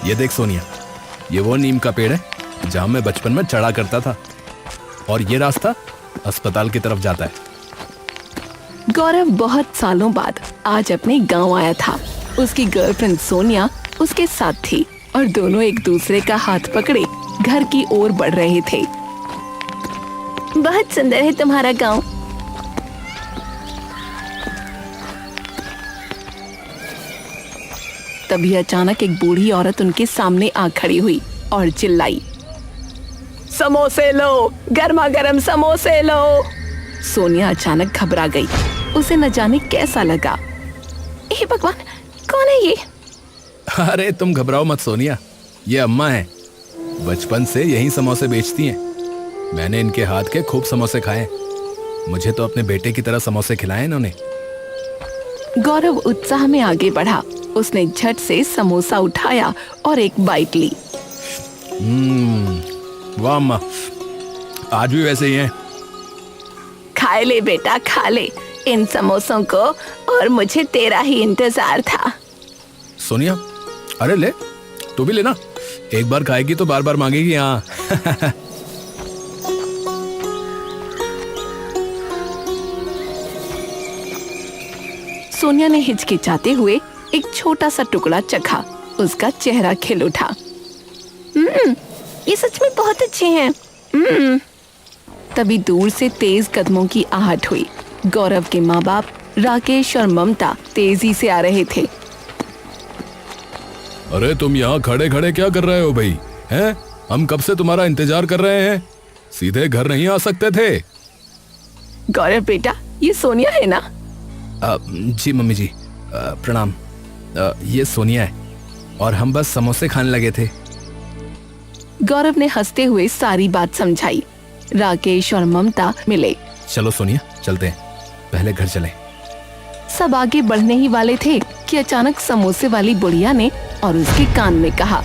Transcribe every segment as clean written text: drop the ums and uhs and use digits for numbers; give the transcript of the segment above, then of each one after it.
ये देख सोनिया, ये वो नीम का पेड़ है जहां मैं बचपन में चढ़ा करता था, और ये रास्ता अस्पताल की तरफ जाता है। गौरव बहुत सालों बाद आज अपने गांव आया था। उसकी गर्लफ्रेंड सोनिया उसके साथ थी और दोनों एक दूसरे का हाथ पकड़े घर की ओर बढ़ रहे थे। बहुत सुंदर है तुम्हारा गांव। तभी अचानक एक बूढ़ी औरत उनके सामने आ खड़ी हुई और चिल्लाई, समोसे लो, गर्मा गर्म समोसे लो। सोनिया अचानक घबरा गई। उसे न जाने कैसा लगा। हे भगवान, कौन है ये? अरे तुम घबराओ मत सोनिया, ये अम्मा है। बचपन से यही समोसे बेचती हैं। मैंने इनके हाथ के खूब समोसे खाए। मुझे तो अपने बेटे की तरह समोसे खिलाए इन्होंने। गौरव उत्साह में आगे बढ़ा। उसने झट से समोसा उठाया और एक बाइट ली। वाह अम्मा, आज भी वैसे ही हैं। खा ले बेटा, खा ले इन समोसों को, और मुझे तेरा ही इंतजार था। सोनिया, अरे ले, तू भी लेना। एक बार खाएगी तो बार बार मांगेगी। हाँ। सोनिया ने हिचकिचाते हुए एक छोटा सा टुकड़ा चखा। उसका चेहरा खिल उठा। ये सच में बहुत अच्छे हैं। तभी दूर से तेज कदमों की आहट हुई। गौरव के माँ बाप राकेश और ममता तेजी से आ रहे थे। अरे तुम यहाँ खड़े खड़े क्या कर रहे हो भाई? हैं? हम कब से तुम्हारा इंतजार कर रहे हैं। सीधे घर नहीं आ सकते थे? गौरव बेटा, ये सोनिया है ना? जी मम्मी जी, प्रणाम। ये सोनिया है और हम बस समोसे खाने लगे थे। गौरव ने हंसते हुए सारी बात समझाई। राकेश और ममता मिले। चलो सोनिया, चलते हैं, पहले घर चलें। सब आगे बढ़ने ही वाले थे कि अचानक समोसे वाली बुढ़िया ने और उसके कान में कहा,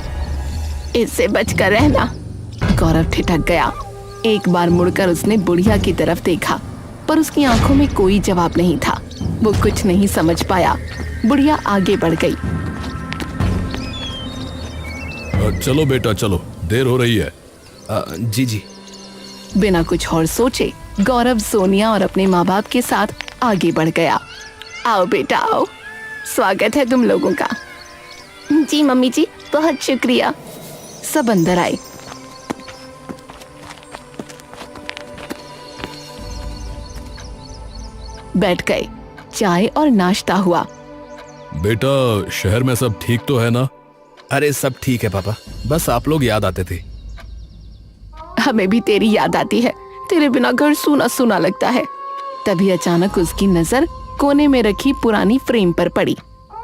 इससे बचकर रहना। गौरव ठिठक गया। एक बार मुड़कर उसने बुढ़िया की तरफ देखा, पर उसकी आंखों में कोई जवाब नहीं था। वो कुछ नहीं समझ पाया। बुढ़िया आगे बढ़ गई। चलो बेटा चलो, देर हो रही है। जी जी। बिना कुछ और सोचे गौरव सोनिया और अपने माँ बाप के साथ आगे बढ़ गया। आओ बेटा आओ, स्वागत है तुम लोगों का। जी मम्मी जी, बहुत शुक्रिया। सब अंदर आए। बैठ गए। चाय और नाश्ता हुआ। बेटा, शहर में सब ठीक तो है ना? अरे सब ठीक है पापा, बस आप लोग याद आते थे। हमें भी तेरी याद आती है। तेरे बिना घर सूना सूना लगता है। तभी अचानक उसकी नजर कोने में रखी पुरानी फ्रेम पर पड़ी।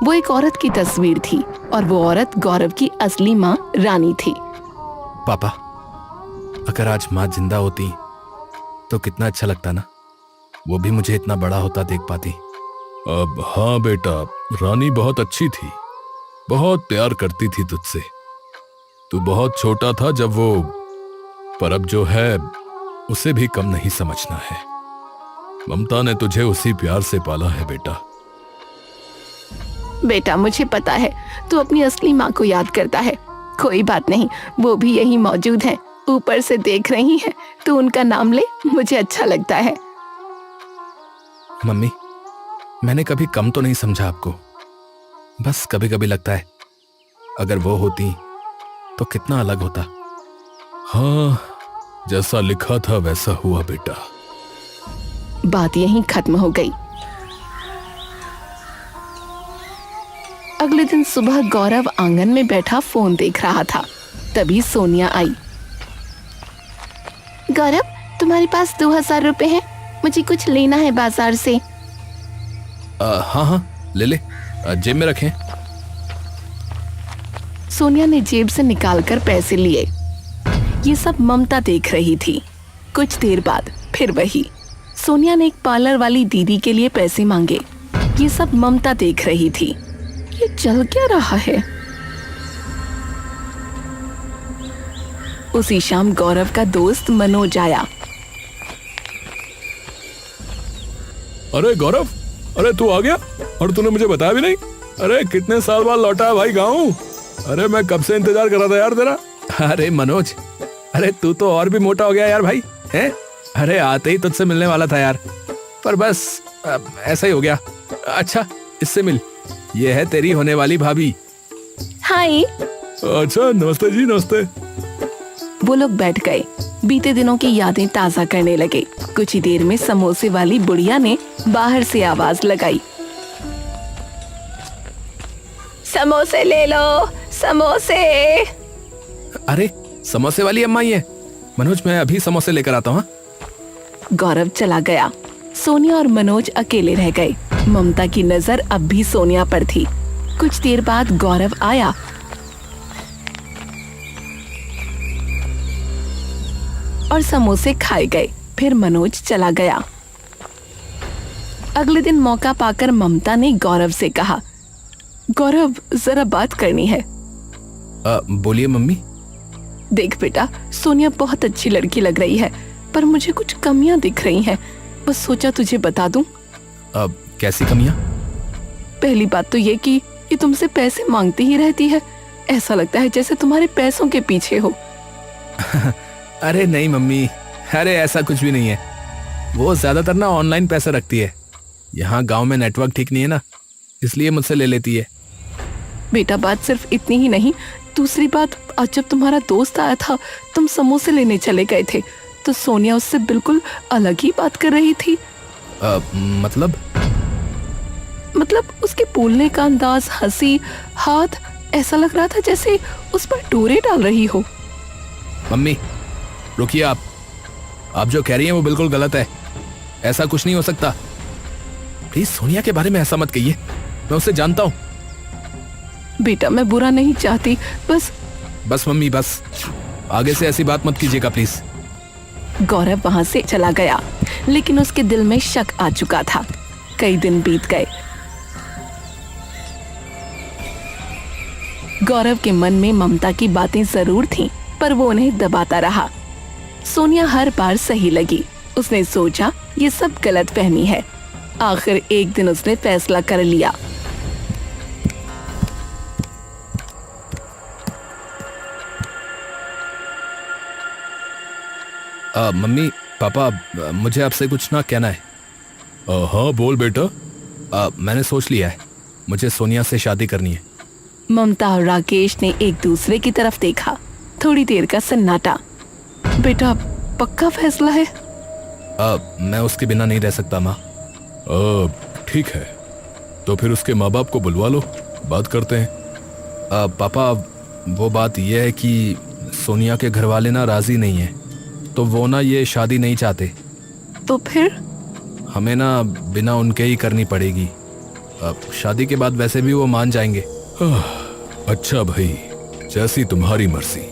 वो एक औरत की तस्वीर थी और वो औरत गौरव की असली माँ रानी थी। पापा, अगर आज माँ जिंदा होती तो कितना अच्छा लगता ना। वो भी मुझे इतना बड़ा होता देख पाती। अब हाँ बेटा, रानी बहुत अच्छी थी, बहुत प्यार करती थी तुझसे। तू बहुत छोटा था जब वो, पर अब जो है उसे भी कम नहीं समझना है। ममता ने तुझे उसी प्यार से पाला है बेटा। बेटा मुझे पता है तू अपनी असली माँ को याद करता है। कोई बात नहीं, वो भी यही मौजूद है, ऊपर से देख रही है। तू उनका नाम ले, मुझे अच्छा लगता है। मम्मी, मैंने कभी कम तो नहीं समझा आपको। बस कभी कभी लगता है अगर वो होती तो कितना अलग होता। हाँ, जैसा लिखा था वैसा हुआ बेटा। बात यहीं खत्म हो गई। अगले दिन सुबह गौरव आंगन में बैठा फोन देख रहा था। तभी सोनिया आई। गौरव, तुम्हारे पास 2000 रुपए हैं? मुझे कुछ लेना है बाजार से। हाँ हाँ, ले ले, जेब में रखें। सोनिया ने जेब से निकालकर पैसे लिए। ये सब ममता देख रही थी। कुछ देर बाद फिर वही। सोनिया ने एक पार्लर वाली दीदी के लिए पैसे मांगे। ये सब ममता देख रही थी। ये चल क्या रहा है? उसी शाम गौरव का दोस्त मनोज आया। अरे गौरव, अरे तू आ गया और तूने मुझे बताया भी नहीं। अरे कितने साल बाद लौटा है भाई गाँव। अरे मैं कब से इंतजार कर रहा था यार तेरा। अरे मनोज, अरे तू तो और भी मोटा हो गया यार भाई, हैं? अरे आते ही तुझसे मिलने वाला था यार, पर बस ऐसा ही हो गया। अच्छा इससे मिल, ये है तेरी होने वाली भाभी। हाय। अच्छा नमस्ते जी, नमस्ते। वो लोग बैठ गए, बीते दिनों की यादें ताजा करने लगे। कुछ ही देर में समोसे वाली बुढ़िया ने बाहर से आवाज लगाई, समोसे ले लो, समोसे। अरे समोसे वाली अम्मा ही है। मनोज मैं अभी समोसे लेकर आता हूँ। गौरव चला गया। सोनिया और मनोज अकेले रह गए। ममता की नजर अब भी सोनिया पर थी। कुछ देर बाद गौरव आया। और समोसे खाए गए। फिर मनोज चला गया। अगले दिन मौका पाकर ममता ने गौरव से कहा, गौरव जरा बात करनी है। बोलिए मम्मी। देख बेटा, सोनिया बहुत अच्छी लड़की लग रही है, पर मुझे कुछ कमियां दिख रही हैं। बस सोचा तुझे बता दूं। कैसी कमियां? पहली बात तो ये कि ये तुमसे पैसे मांगती ही रहती है। ऐसा लगता है जैसे तुम्हारे पैसों के पीछे हो। अरे नहीं मम्मी, अरे ऐसा कुछ भी नहीं है। वो ज्यादातर ना ऑनलाइन पैसे रखती है। यहाँ गांव में नेटवर्क ठीक नहीं है ना, इसलिए मुझसे ले लेती है। बेटा बात सिर्फ इतनी ही नहीं, दूसरी बात, आज जब तुम्हारा दोस्त आया था, तुम समोसे लेने चले गए थे, तो सोनिया उससे बिल्कुल अलग ही बात कर रही थी। मतलब उसके बोलने का अंदाज, हंसी, हाथ, ऐसा लग रहा था जैसे उस पर डोरे डाल रही हो। मम्मी रुकिए, आप जो कह रही हैं वो बिल्कुल गलत है। ऐसा कुछ नहीं हो सकता। प्लीज सोनिया के बारे में ऐसा मत कहिए, मैं उसे जानता हूँ। बेटा मैं बुरा नहीं चाहती, बस मम्मी बस, आगे से ऐसी बात मत कीजिएगा प्लीज। गौरव वहां से चला गया, लेकिन उसके दिल में शक आ चुका था। कई दिन बीत गए। गौरव के मन में ममता की बातें जरूर थीं, पर वो उन्हें दबाता रहा। सोनिया हर बार सही लगी। उसने सोचा ये सब गलतफहमी है। आखिर एक दिन उसने फैसला कर लिया। मम्मी पापा, मुझे आपसे कुछ ना कहना है। हाँ बोल बेटा। मैंने सोच लिया है, मुझे सोनिया से शादी करनी है। ममता और राकेश ने एक दूसरे की तरफ देखा। थोड़ी देर का सन्नाटा। बेटा पक्का फैसला है? मैं उसके बिना नहीं रह सकता माँ। ठीक है, तो फिर उसके माँ बाप को बुलवा लो, बात करते हैं। पापा वो बात यह है कि सोनिया के घर वाले ना राजी नहीं है, तो वो ना ये शादी नहीं चाहते। तो फिर? हमें ना बिना उनके ही करनी पड़ेगी। शादी के बाद वैसे भी वो मान जाएंगे। अच्छा भाई, जैसी तुम्हारी मर्जी,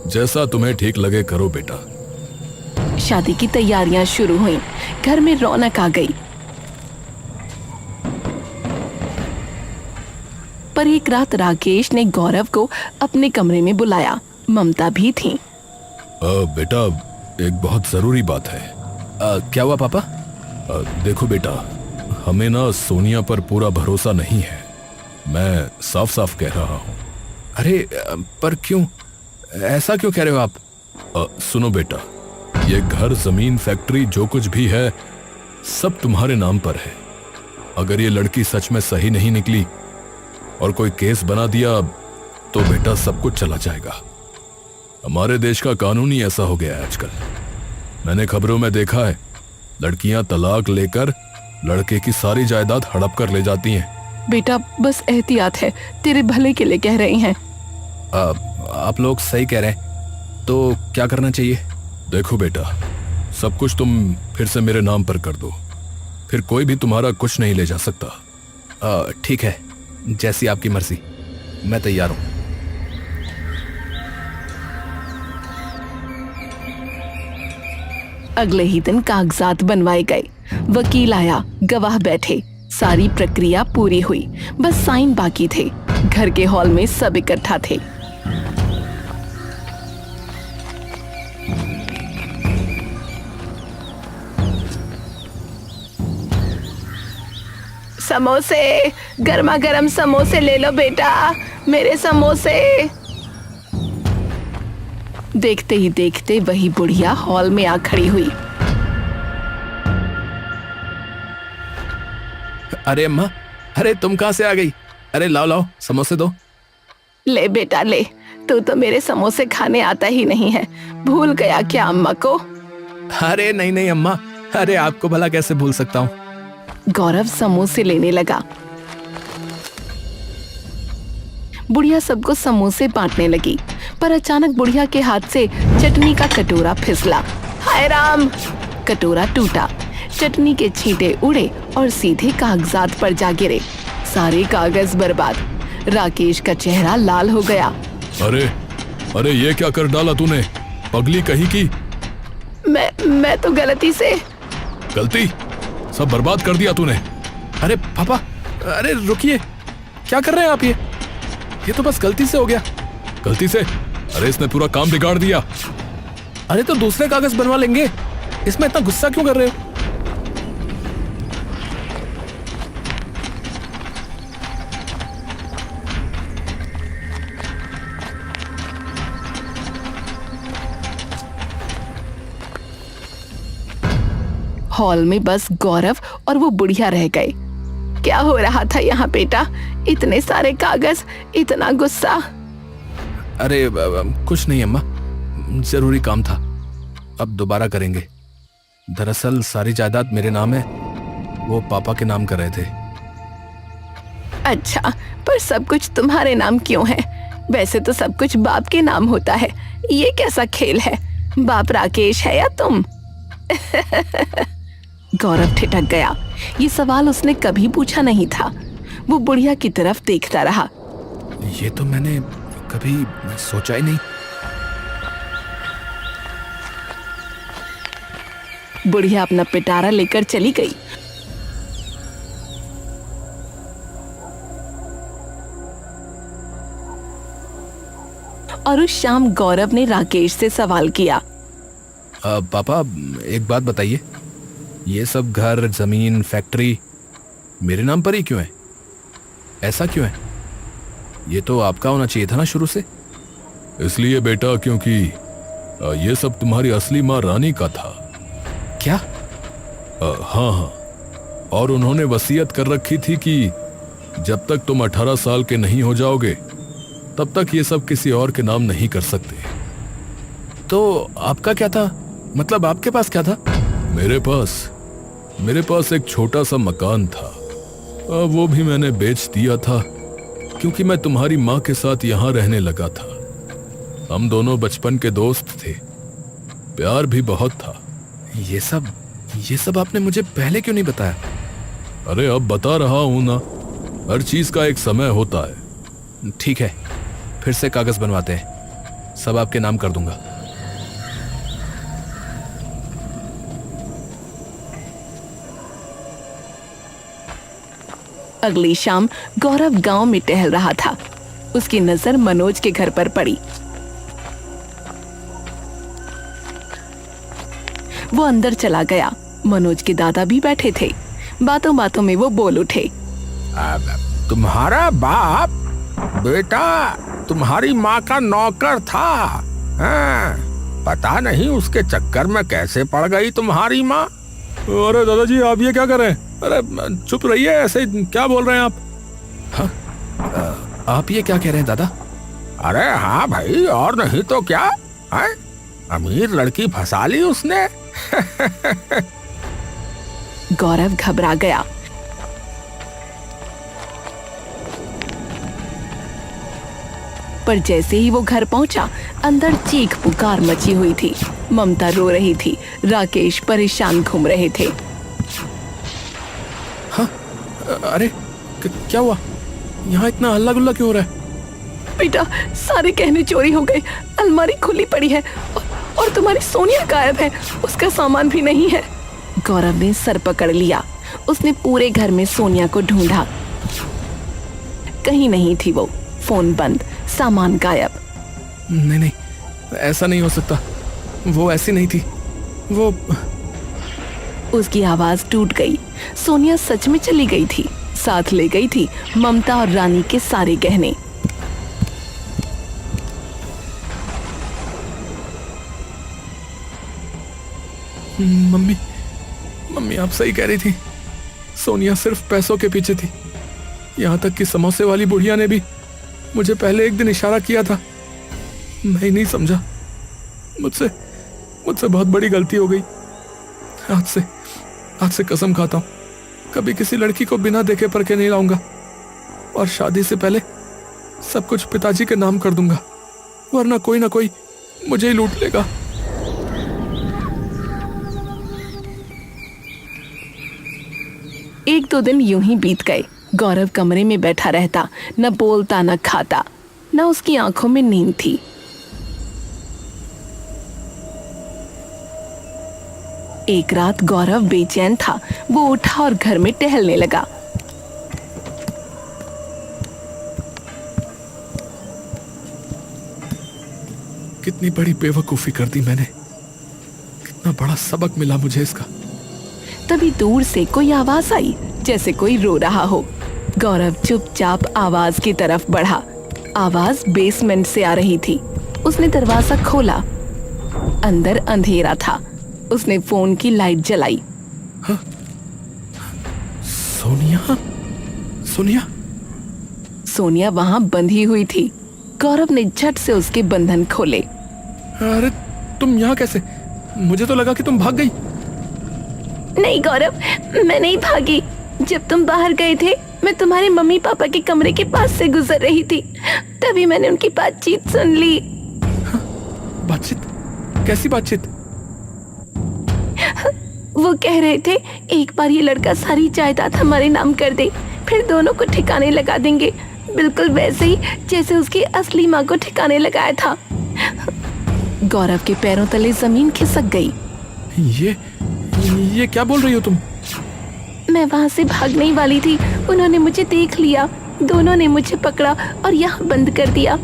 जैसा तुम्हें ठीक लगे करो बेटा। शादी की तैयारियां शुरू हुईं। घर में रौनक आ गई। पर एक रात राकेश ने गौरव को अपने कमरे में बुलाया। ममता भी थी। बेटा एक बहुत जरूरी बात है। क्या हुआ पापा? देखो बेटा, हमें ना सोनिया पर पूरा भरोसा नहीं है। मैं साफ साफ कह रहा हूँ। अरे पर क्यों, ऐसा क्यों कह रहे हो आप? सुनो बेटा, ये घर, जमीन, फैक्ट्री, जो कुछ भी है सब तुम्हारे नाम पर है। अगर ये लड़की सच में सही नहीं निकली और कोई केस बना दिया तो बेटा सब कुछ चला जाएगा। हमारे देश का कानून ही ऐसा हो गया है आजकल। मैंने खबरों में देखा है, लड़कियां तलाक लेकर लड़के की सारी जायदाद हड़प कर ले जाती हैं। बेटा बस एहतियात है, तेरे भले के लिए कह रही हैं। आप लोग सही कह रहे हैं, तो क्या करना चाहिए? देखो बेटा, सब कुछ तुम फिर से मेरे नाम पर कर दो, फिर कोई भी तुम्हारा कुछ नहीं ले जा सकता। ठीक है, जैसी आपकी मर्जी, मैं तैयार हूं। अगले ही दिन कागजात बनवाए गए। वकील आया, गवाह बैठे, सारी प्रक्रिया पूरी हुई, बस साइन बाकी थे। घर के हॉल में सब इकट्ठा थे। समोसे, गर्मा गर्म समोसे ले लो बेटा, मेरे समोसे। देखते ही देखते वही बुढ़िया हॉल में आ खड़ी हुई। अरे अम्मा, अरे तुम कहाँ से आ गई? अरे लाओ लाओ समोसे दो। ले बेटा ले, तू तो मेरे समोसे खाने आता ही नहीं है, भूल गया क्या अम्मा को? अरे नहीं नहीं अम्मा, अरे आपको भला कैसे भूल सकता हूँ। गौरव समोसे लेने लगा। बुढ़िया सबको समोसे बांटने लगी, पर अचानक बुढ़िया के हाथ से चटनी का कटोरा फिसला। हाय राम! कटोरा टूटा, चटनी के छींटे उड़े और सीधे कागजात पर जा गिरे। सारे कागज बर्बाद। राकेश का चेहरा लाल हो गया। अरे अरे ये क्या कर डाला तूने, पगली कहीं की? मैं तो गलती से। गलती? सब बर्बाद कर दिया तूने। अरे पापा, अरे रुकिए, क्या कर रहे हैं आप? ये तो बस गलती से हो गया। गलती से? अरे इसने पूरा काम बिगाड़ दिया। अरे तो दूसरे कागज बनवा लेंगे, इसमें इतना गुस्सा क्यों कर रहे हो? हॉल में बस गौरव और वो बुढ़िया रह गए। क्या हो रहा था यहाँ बेटा? इतने सारे कागज, इतना गुस्सा। अरे कुछ नहीं अम्मा, जरूरी काम था, अब दोबारा करेंगे। दरअसल सारी जायदाद मेरे नाम है, वो पापा के नाम कर रहे थे। अच्छा, पर सब कुछ तुम्हारे नाम क्यों है? वैसे तो सब कुछ बाप के नाम होता है। ये कैसा खेल है? बाप राकेश है या तुम? गौरव ठिठक गया। ये सवाल उसने कभी पूछा नहीं था। वो बुढ़िया की तरफ देखता रहा। ये तो मैंने कभी सोचा ही नहीं। बुढ़िया अपना पिटारा लेकर चली गई। और उस शाम गौरव ने राकेश से सवाल किया। पापा एक बात बताइए, ये सब घर, जमीन, फैक्ट्री मेरे नाम पर ही क्यों है? ऐसा क्यों है? ये तो आपका होना चाहिए था ना शुरू से। इसलिए बेटा क्योंकि ये सब तुम्हारी असली माँ रानी का था। क्या? हाँ हाँ, और उन्होंने वसीयत कर रखी थी कि जब तक तुम 18 साल के नहीं हो जाओगे तब तक ये सब किसी और के नाम नहीं कर सकते। तो आपका क्या था? मतलब आपके पास क्या था? मेरे पास एक छोटा सा मकान था, वो भी मैंने बेच दिया था क्योंकि मैं तुम्हारी माँ के साथ यहाँ रहने लगा था। हम दोनों बचपन के दोस्त थे, प्यार भी बहुत था। ये सब आपने मुझे पहले क्यों नहीं बताया? अरे अब बता रहा हूं ना, हर चीज का एक समय होता है। ठीक है, फिर से कागज बनवाते हैं, सब आपके नाम कर दूंगा। अगली शाम गौरव गांव में टहल रहा था। उसकी नजर मनोज के घर पर पड़ी। वो अंदर चला गया। मनोज के दादा भी बैठे थे। बातों बातों में वो बोल उठे। तुम्हारा बाप बेटा तुम्हारी माँ का नौकर था। हाँ, पता नहीं उसके चक्कर में कैसे पड़ गई तुम्हारी माँ। अरे दादाजी आप ये क्या कर रहे हैं? अरे चुप रहिए, ऐसे क्या बोल रहे हैं आप? हाँ, आप ये क्या कह रहे हैं दादा? अरे हाँ भाई, और नहीं तो क्या है? अमीर लड़की फंसा ली उसने। गौरव घबरा गया। पर जैसे ही वो घर पहुंचा, अंदर चीख पुकार मची हुई थी। ममता रो रही थी, राकेश परेशान घूम रहे थे। हाँ, अरे क्या हुआ? यहाँ इतना हल्ला गुल्ला क्यों हो रहा है? बेटा, सारे गहने चोरी हो गए, अलमारी खुली पड़ी है और तुम्हारी सोनिया गायब है, उसका सामान भी नहीं है। गौरव ने सर पकड़ लिया। उसने पूरे घर में सोनिया को ढूंढा, कहीं नहीं थी वो। फोन बंद, सामान गायब। नहीं, ऐसा नहीं हो सकता, वो ऐसी नहीं थी। वो उसकी आवाज टूट गई। सोनिया सच में चली गई थी। साथ ले गई थी ममता और रानी के सारे गहने। मम्मी मम्मी आप सही कह रही थी। सोनिया सिर्फ पैसों के पीछे थी। यहाँ तक कि समोसे वाली बुढ़िया ने भी मुझे पहले एक दिन इशारा किया था। मैं ही नहीं समझा। मुझसे बहुत बड़ी गलती हो गई। आज से कसम खाता हूँ कभी किसी लड़की को बिना देखे परखे नहीं लाऊंगा और शादी से पहले सब कुछ पिताजी के नाम कर दूंगा, वरना कोई ना कोई मुझे ही लूट लेगा। एक दो दिन यूं ही बीत गए। गौरव कमरे में बैठा रहता, न बोलता न खाता, न उसकी आंखों में नींद थी। एक रात गौरव बेचैन था। वो उठा और घर में टहलने लगा। कितनी बड़ी बेवकूफी कर दी मैंने। कितना बड़ा सबक मिला मुझे इसका। तभी दूर से कोई आवाज आई, जैसे कोई रो रहा हो। गौरव चुपचाप आवाज की तरफ बढ़ा। आवाज बेसमेंट से आ रही थी। उसने दरवाजा खोला। अंदर अंधेरा था। उसने फोन की लाइट जलाई। हाँ? सोनिया सोनिया वहां बंधी हुई थी। गौरव ने झट से उसके बंधन खोले। अरे तुम यहाँ कैसे? मुझे तो लगा कि तुम भाग गई। नहीं गौरव, मैं नहीं भागी। जब तुम बाहर गए थे मैं तुम्हारे मम्मी पापा के कमरे के पास से गुजर रही थी, तभी मैंने उनकी बातचीत सुन ली। बातचीत? कैसी बातचीत? वो कह रहे थे एक बार ये लड़का सारी जायदाद हमारे नाम कर दे, फिर दोनों को ठिकाने लगा देंगे, बिल्कुल वैसे ही जैसे उसकी असली माँ को ठिकाने लगाया था। गौरव के पैरों तले जमीन खिसक गई। ये क्या बोल रही हो तुम? मैं वहां से भागने वाली थी, उन्होंने मुझे देख लिया। दोनों ने मुझे पकड़ा और यहाँ बंद कर दिया।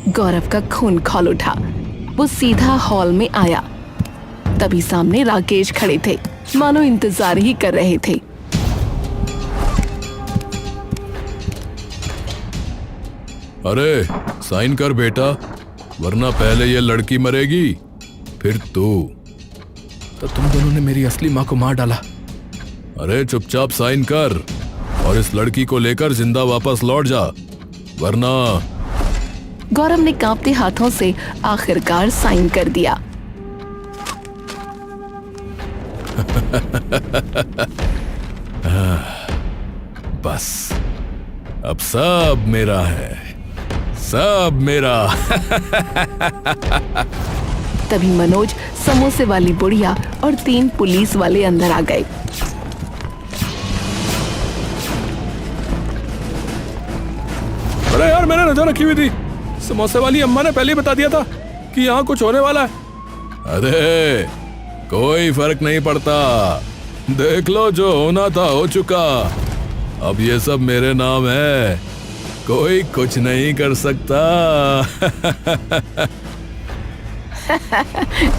गौरव का खून खौल उठा। वो सीधा हॉल में आया। तभी सामने राकेश खड़े थे, मानो इंतजार ही कर रहे थे। अरे साइन कर बेटा, वरना पहले ये लड़की मरेगी, फिर तू। तो तुम दोनों ने मेरी असली माँ को मार डाला। अरे चुपचाप साइन कर और इस लड़की को लेकर जिंदा वापस लौट जा, वरना। गौरव ने कांपते हाथों से आखिरकार साइन कर दिया। बस अब सब मेरा है, सब मेरा। तभी मनोज, समोसे वाली बुढ़िया और 3 पुलिस वाले अंदर आ गए। अरे यार, मैंने नजर रखी हुई थी। समोसे वाली अम्मा ने पहले ही बता दिया था कि यहाँ कुछ होने वाला है। अरे कोई फर्क नहीं पड़ता, देख लो जो होना था हो चुका। अब ये सब मेरे नाम है, कोई कुछ नहीं कर सकता।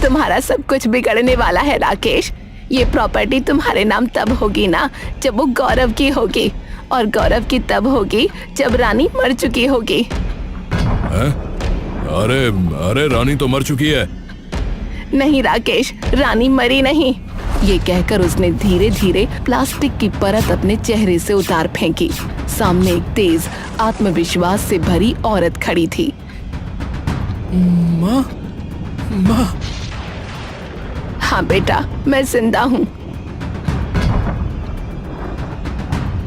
तुम्हारा सब कुछ बिगड़ने वाला है राकेश। ये प्रॉपर्टी तुम्हारे नाम तब होगी ना जब वो गौरव की होगी, और गौरव की तब होगी जब रानी मर चुकी होगी। अरे रानी तो मर चुकी है। नहीं राकेश, रानी मरी नहीं। ये कहकर उसने धीरे धीरे प्लास्टिक की परत अपने चेहरे से उतार फेंकी। सामने एक तेज आत्मविश्वास से भरी औरत खड़ी थी। माँ? हाँ बेटा, मैं जिंदा हूँ।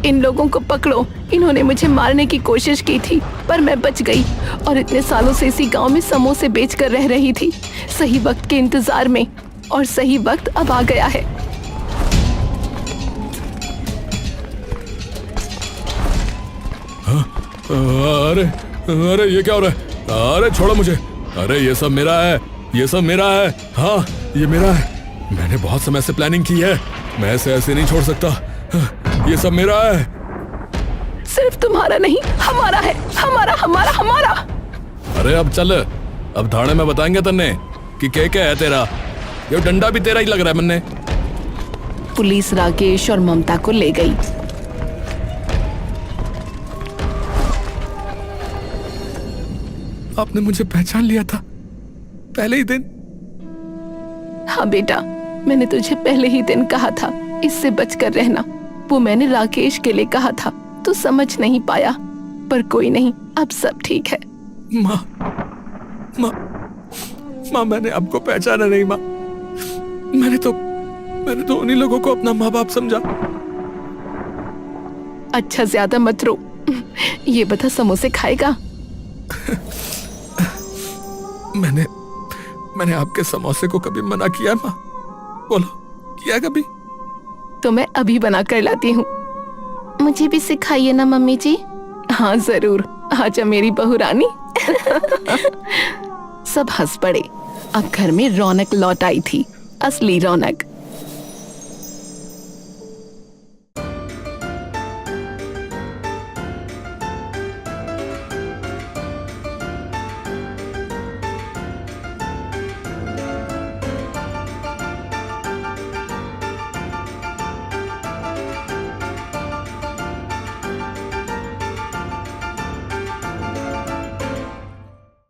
इन लोगों को पकड़ो, इन्होंने मुझे मारने की कोशिश की थी, पर मैं बच गई और इतने सालों से इसी गांव में समोसे बेचकर रह रही थी, सही वक्त के इंतजार में, और सही वक्त अब आ गया है। अरे ये क्या हो रहा है? अरे छोड़ो मुझे। अरे ये सब मेरा है, ये सब मेरा है। हाँ ये मेरा है। मैंने बहुत समय से प्लानिंग की है, मैं ऐसे नहीं छोड़ सकता। ये सब मेरा है। सिर्फ तुम्हारा नहीं, हमारा है। हमारा। अरे अब चल, अब धाड़े में बताएंगे तन्ने कि क्या है तेरा। ये डंडा भी तेरा ही लग रहा है मन्ने। पुलिस राकेश और ममता को ले गई। आपने मुझे पहचान लिया था पहले ही दिन। हाँ बेटा, मैंने तुझे पहले ही दिन कहा था इससे बचकर रहना। वो मैंने राकेश के लिए कहा था, तू समझ नहीं पाया, पर कोई नहीं, अब सब ठीक है। माँ माँ माँ, मैंने आपको पहचाना नहीं माँ। मैंने तो उन्हीं लोगों को अपना माँ बाप समझा। अच्छा ज्यादा मत रो। ये बता, समोसे खाएगा? मैंने आपके समोसे को कभी मना किया माँ? बोलो, किया कभी? तो मैं अभी बना कर लाती हूँ। मुझे भी सिखाइए ना मम्मी जी। हाँ जरूर, आजा मेरी बहू रानी। सब हंस पड़े। अब घर में रौनक लौट आई थी, असली रौनक।